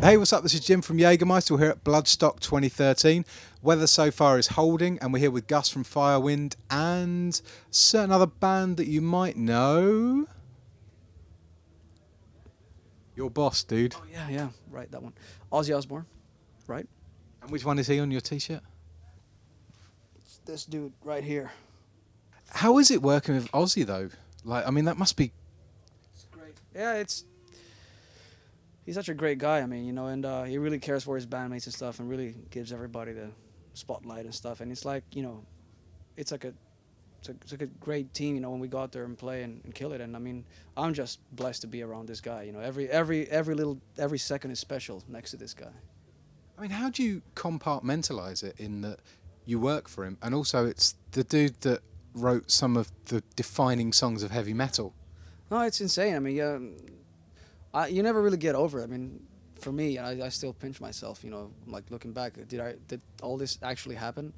Hey, what's up? This is Jim from Jägermeister. We're here at Bloodstock 2013. Weather so far is holding, and we're here with Gus from Firewind and a certain other band that you might know. Your boss, dude. Oh yeah, right, that one. Ozzy Osbourne, right? And which one is he on your t-shirt? It's this dude right here. How is it working with Ozzy, though? Like, I mean, that must be... It's great. Yeah, he's such a great guy. I mean, and he really cares for his bandmates and stuff, and really gives everybody the spotlight and stuff. And it's like, it's like it's like a great team. When we go out there and play and kill it. And I mean, I'm just blessed to be around this guy. Every second is special next to this guy. I mean, how do you compartmentalize it in that you work for him, and also it's the dude that wrote some of the defining songs of heavy metal? No, it's insane. I mean, you never really get over it. I mean, for me, I still pinch myself. Like looking back, did all this actually happen?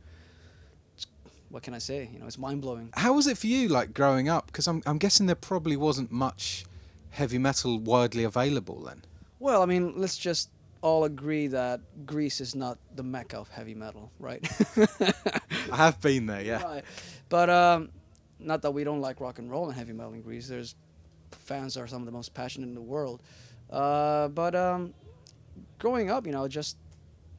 What can I say? It's mind blowing. How was it for you, like growing up? Because I'm guessing there probably wasn't much heavy metal widely available then. Well, I mean, let's just all agree that Greece is not the mecca of heavy metal, right? I have been there, yeah. Right. But not that we don't like rock and roll and heavy metal in Greece. There's fans are some of the most passionate in the world. But growing up,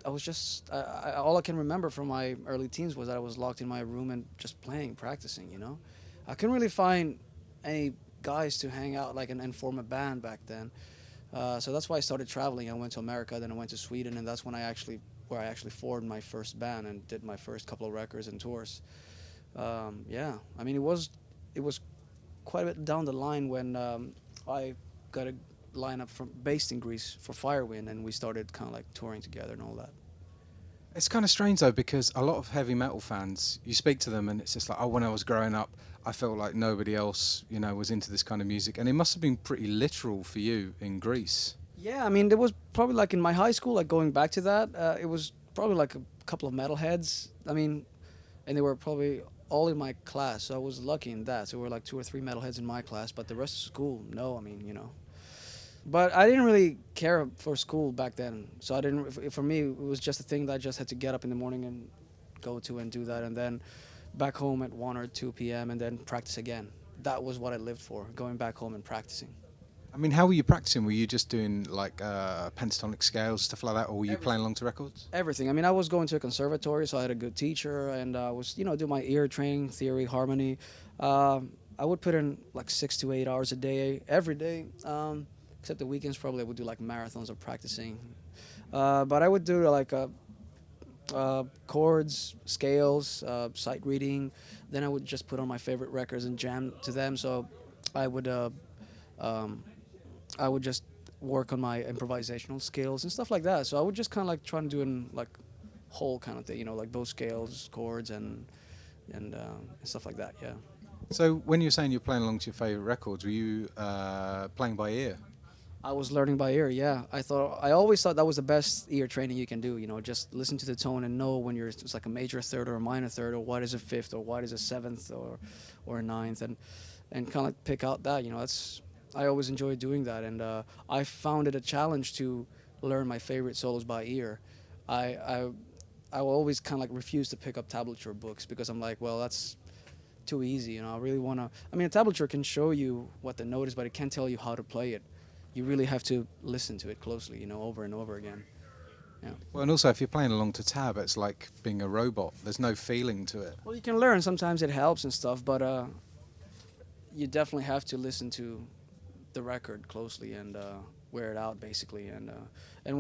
all I can remember from my early teens was that I was locked in my room and just playing, practicing. I couldn't really find any guys to hang out and form a band back then. So that's why I started traveling. I went to America, then I went to Sweden, and that's when I actually formed my first band and did my first couple of records and tours. Yeah, I mean, it was quite a bit down the line when I got a lineup based in Greece for Firewind, and we started kind of like touring together and all that. It's kind of strange though, because a lot of heavy metal fans, you speak to them and it's just like, oh, when I was growing up, I felt like nobody else, was into this kind of music. And it must have been pretty literal for you in Greece. Yeah, I mean, there was probably like in my high school, like going back to that, it was probably like a couple of metalheads. I mean, and they were probably all in my class, so I was lucky in that. So there were like 2 or 3 metalheads in my class, but the rest of school, no. I mean, But I didn't really care for school back then, so for me, it was just a thing that I just had to get up in the morning and go to and do that, and then back home at 1 or 2 p.m. and then practice again. That was what I lived for, going back home and practicing. I mean, how were you practicing? Were you just doing like pentatonic scales, stuff like that, or were you playing along to records? Everything. I mean, I was going to a conservatory, so I had a good teacher, and I was, do my ear training, theory, harmony. I would put in like 6 to 8 hours a day, every day. Except the weekends, probably I would do like marathons of practicing. But I would do like chords, scales, sight reading. Then I would just put on my favorite records and jam to them. So I would just work on my improvisational skills and stuff like that. So I would just kind of like try to do in like whole kind of thing, like both scales, chords, and stuff like that. Yeah. So when you were saying you're playing along to your favorite records, were you playing by ear? I was learning by ear, yeah. I always thought that was the best ear training you can do, just listen to the tone and know when it's like a major third or a minor third, or what is a fifth, or what is a seventh, or a ninth, and kind of like pick out that, I always enjoyed doing that, and I found it a challenge to learn my favorite solos by ear. I will always kind of like refuse to pick up tablature books because I'm like, well, that's too easy, I really want to, I mean, a tablature can show you what the note is, but it can't tell you how to play it. You really have to listen to it closely, over and over again. Yeah. Well, and also if you're playing along to tab, it's like being a robot. There's no feeling to it. Well, you can learn. Sometimes it helps and stuff, but you definitely have to listen to the record closely and wear it out, basically. And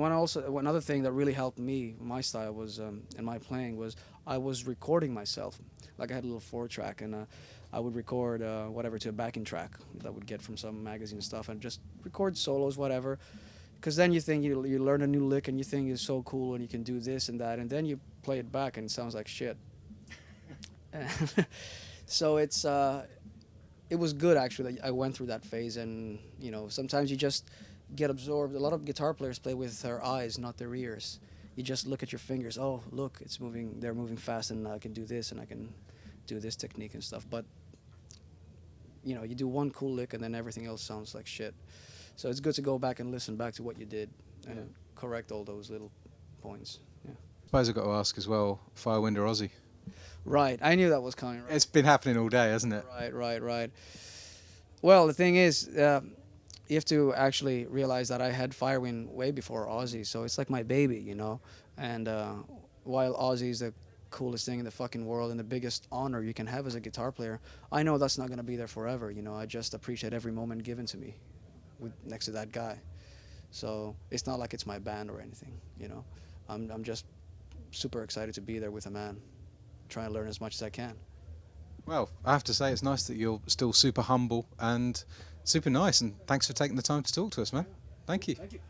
one other thing that really helped me, my style was, in my playing, was I was recording myself. Like I had a little 4-track, and I would record whatever to a backing track that I would get from some magazine and stuff, and just record solos, whatever. Because then you think you learn a new lick, and you think it's so cool, and you can do this and that, and then you play it back, and it sounds like shit. So it was good actually that I went through that phase, and sometimes you just get absorbed. A lot of guitar players play with their eyes, not their ears. You just look at your fingers. Oh, look, it's moving. They're moving fast, and I can do this, and I can do this technique and stuff. But you know, you do one cool lick and then everything else sounds like shit. So it's good to go back and listen back to what you did and correct all those little points. Yeah. Suppose I've got to ask as well, Firewind or Ozzy? Right. I knew that was coming. Right. It's been happening all day, hasn't it? Right. Well, the thing is, you have to actually realize that I had Firewind way before Ozzy, so it's like my baby, you know. And while Ozzy is the coolest thing in the fucking world and the biggest honor you can have as a guitar player, I know that's not gonna be there forever. You know, I just appreciate every moment given to me next to that guy. So it's not like it's my band or anything, you know. I'm just super excited to be there with a man, trying to learn as much as I can. Well, I have to say it's nice that you're still super humble and super nice, and thanks for taking the time to talk to us, man. Thank you. Thank you.